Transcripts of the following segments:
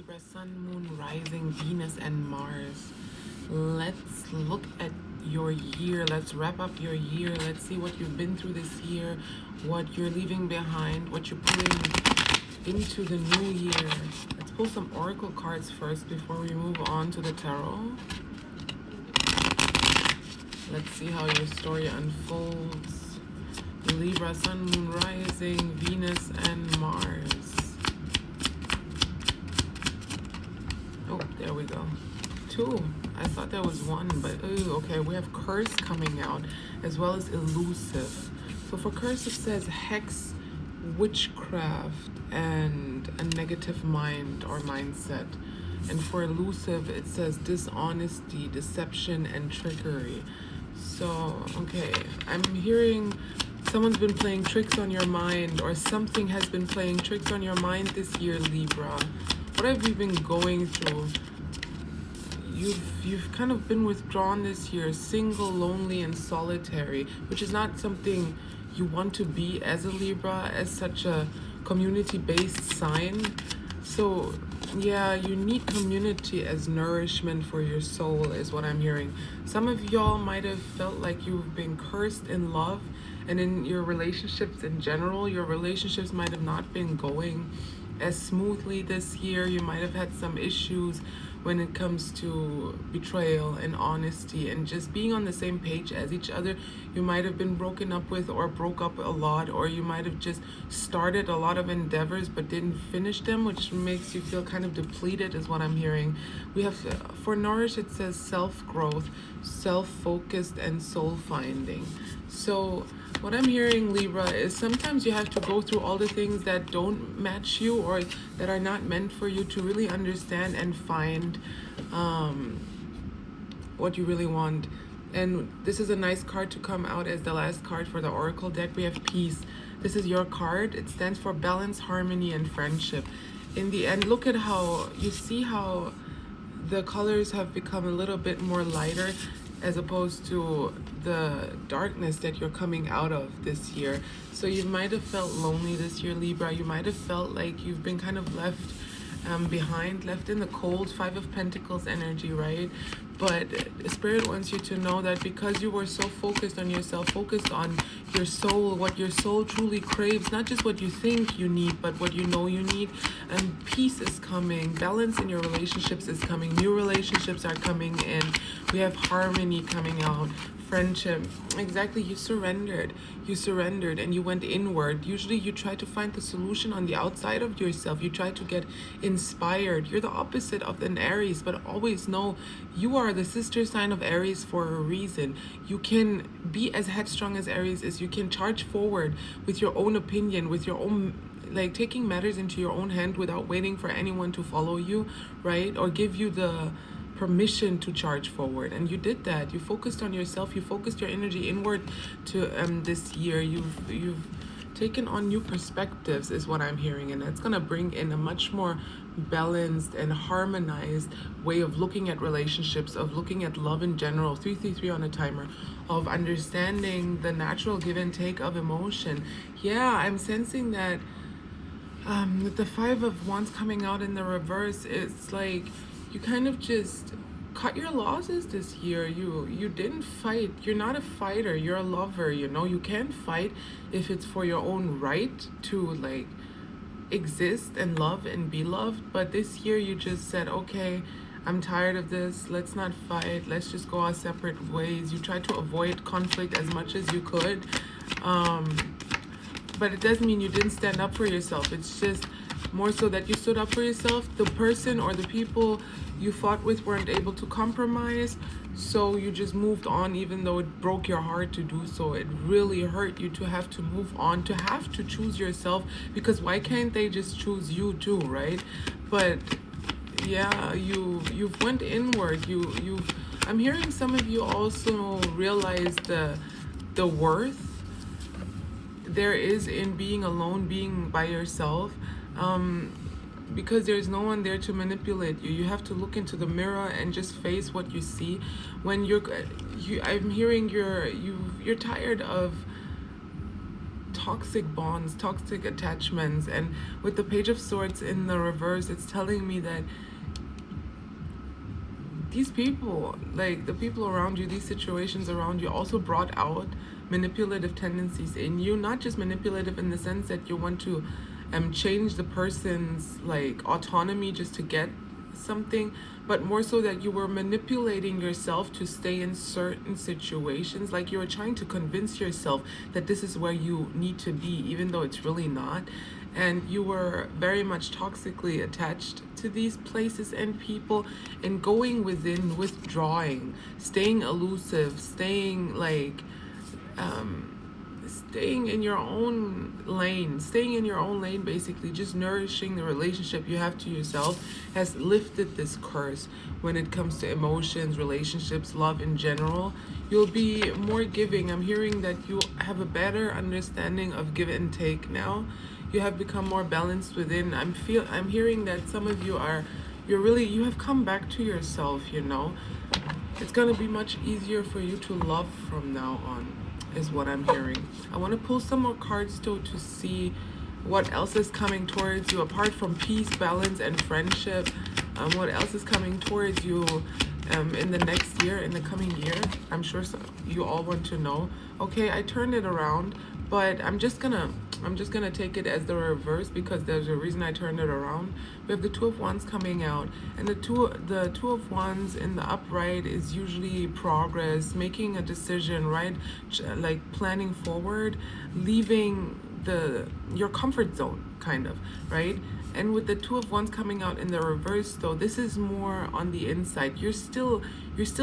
Libra, Sun, Moon, Rising, Venus, and Mars. Let's look at your year. Let's wrap up your year. Let's see what you've been through this year, what you're leaving behind, what you're pulling into the new year. Let's pull some oracle cards first before we move on to the tarot. Let's see how your story unfolds. Libra, Sun, Moon, Rising, Venus, and Mars. Oh, there we go. Two. I thought there was one, but ooh, okay. We have curse coming out as well as elusive. So for curse, it says hex, witchcraft, and a negative mind or mindset. And for elusive, it says dishonesty, deception, and trickery. So, okay, I'm hearing someone's been playing tricks on your mind, or something has been playing tricks on your mind this year, Libra. What have you been going through? You've kind of been withdrawn this year, single, lonely, and solitary, which is not something you want to be as a Libra, as such a community-based sign. So yeah, you need community as nourishment for your soul is what I'm hearing. Some of y'all might have felt like you've been cursed in love, and in your relationships in general, your relationships might have not been going as smoothly this year. You might have had some issues when it comes to betrayal and honesty and just being on the same page as each other. You might have been broken up with or broke up a lot, or you might have just started a lot of endeavors but didn't finish them, which makes you feel kind of depleted is what I'm hearing. We have, for Nourish, it says self-growth, self-focused, and soul-finding. So what I'm hearing, Libra, is sometimes you have to go through all the things that don't match you or that are not meant for you to really understand and find what you really want. And this is a nice card to come out as the last card for the Oracle deck. We have Peace. This is your card. It stands for balance, harmony, and friendship. In the end, look at how you see how the colors have become a little bit more lighter as opposed to the darkness that you're coming out of this year. So you might have felt lonely this year, Libra. You might have felt like you've been kind of left behind, left in the cold. Five of Pentacles energy, right? But Spirit wants you to know that because you were so focused on yourself, focused on your soul, what your soul truly craves, not just what you think you need, but what you know you need. And peace is coming. Balance in your relationships is coming. New relationships are coming in. We have harmony coming out. Friendship. Exactly. You surrendered and you went inward. Usually you try to find the solution on the outside of yourself. You try to get inspired. You're the opposite of an Aries, but always know you are the sister sign of Aries for a reason. You can be as headstrong as Aries is. You can charge forward with your own opinion, with your own, like, taking matters into your own hand without waiting for anyone to follow you, right? Or give you the permission to charge forward. And you did that. You focused on yourself. You focused your energy inward to this year. You've taken on new perspectives is what I'm hearing, and that's going to bring in a much more balanced and harmonized way of looking at relationships, of looking at love in general. 333 on a timer, of understanding the natural give and take of emotion. Yeah, I'm sensing that with the Five of Wands coming out in the reverse, it's like you kind of just cut your losses this year. You didn't fight. You're not a fighter. You're a lover. You know, you can fight if it's for your own right to like exist and love and be loved. But this year you just said, okay, I'm tired of this. Let's not fight. Let's just go our separate ways. You tried to avoid conflict as much as you could. But it doesn't mean you didn't stand up for yourself. It's just more so that you stood up for yourself. The person or the people you fought with weren't able to compromise, so you just moved on, even though it broke your heart to do so. It really hurt you to have to move on, to have to choose yourself, because why can't they just choose you too, right? But yeah, you've went inward. I'm hearing some of you also realize the worth there is in being alone, being by yourself, because there's no one there to manipulate you. You have to look into the mirror and just face what you see. When I'm hearing you're tired of toxic bonds, toxic attachments. And with the Page of Swords in the reverse, it's telling me that these people, like the people around you, these situations around you, also brought out manipulative tendencies in you. Not just manipulative in the sense that you want to change the person's like autonomy just to get something, but more so that you were manipulating yourself to stay in certain situations. Like you were trying to convince yourself that this is where you need to be, even though it's really not. And you were very much toxically attached to these places and people, and going within, withdrawing, staying elusive, staying like staying in your own lane, basically just nourishing the relationship you have to yourself, has lifted this curse when it comes to emotions, relationships, love in general. You'll be more giving. I'm hearing that you have a better understanding of give and take now. You have become more balanced within. I'm hearing that some of you you have come back to yourself, you know. It's gonna be much easier for you to love from now on, is what I'm hearing. I want to pull some more cards though to see what else is coming towards you apart from peace, balance, and friendship. What else is coming towards you in the next year, in the coming year? I'm sure you all want to know. Okay, I turned it around, but I'm just gonna take it as the reverse because there's a reason I turned it around. We have the Two of Wands coming out, and the two of Wands in the upright is usually progress, making a decision, right? Like planning forward, leaving your comfort zone, kind of, right? And with the Two of Wands coming out in the reverse, though, this is more on the inside. You're still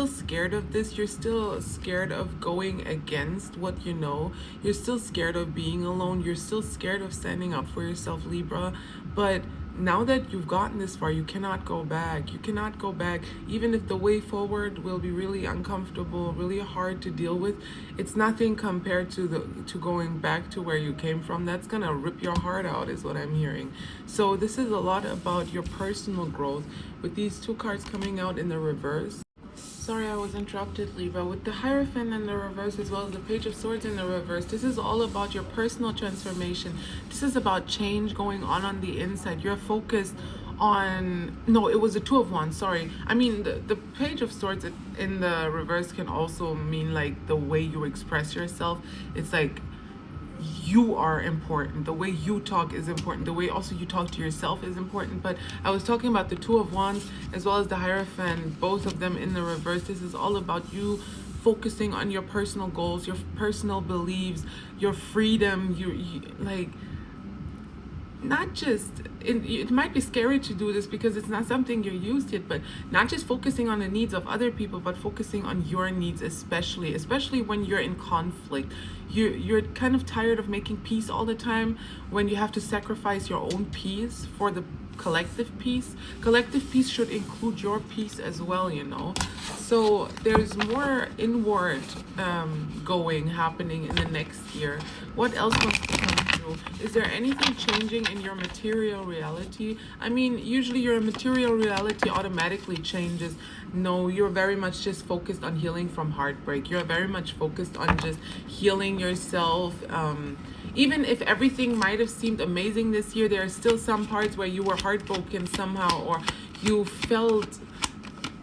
scared of this. You're still scared of going against what you know. You're still scared of being alone. You're still scared of standing up for yourself, Libra. But now that you've gotten this far, you cannot go back. You cannot go back. Even if the way forward will be really uncomfortable, really hard to deal with, it's nothing compared to going back to where you came from. That's gonna rip your heart out, is what I'm hearing. So this is a lot about your personal growth with these two cards coming out in the reverse. Sorry, I was interrupted, Libra. With the Hierophant in the reverse as well as the Page of Swords in the reverse, this is all about your personal transformation. This is about change going on the inside. You're focused on... No, it was the Two of Wands, sorry. I mean, the Page of Swords in the reverse can also mean like the way you express yourself. It's like you are important. The way you talk is important. The way also you talk to yourself is important. But I was talking about the Two of Wands as well as the Hierophant, both of them in the reverse. This is all about you focusing on your personal goals, your personal beliefs, your freedom. You like, not just, it might be scary to do this because it's not something you're used to, but not just focusing on the needs of other people, but focusing on your needs, especially when you're in conflict. You're kind of tired of making peace all the time, when you have to sacrifice your own peace for the collective peace. Collective peace should include your peace as well, you know. So there's more inward happening in the next year. What else wants to come through? Is there anything changing in your material reality? I mean, usually your material reality automatically changes. No, you're very much just focused on healing from heartbreak. You're very much focused on just healing yourself. Even if everything might have seemed amazing this year, there are still some parts where you were heartbroken somehow, or you felt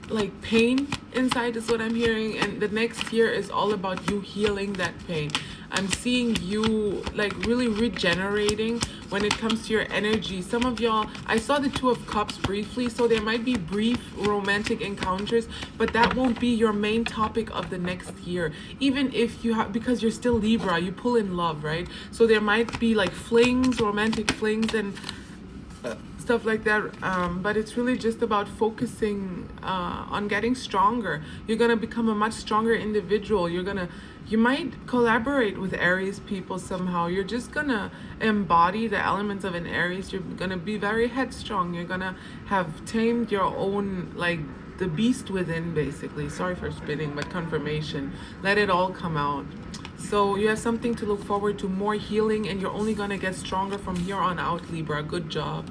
like pain inside, is what I'm hearing. And the next year is all about you healing that pain. I'm seeing you like really regenerating when it comes to your energy. Some of y'all, I saw the Two of Cups briefly, so there might be brief romantic encounters, but that won't be your main topic of the next year. Even if you have, because you're still Libra, you pull in love, right? So there might be like flings, romantic flings, and stuff like that, but it's really just about focusing on getting stronger. You're gonna become a much stronger individual. You might collaborate with Aries people somehow. You're just gonna embody the elements of an Aries. You're gonna be very headstrong. You're gonna have tamed your own, like, the beast within, basically. Sorry for spinning, but confirmation. Let it all come out. So you have something to look forward to, more healing, and you're only gonna get stronger from here on out, Libra. Good job.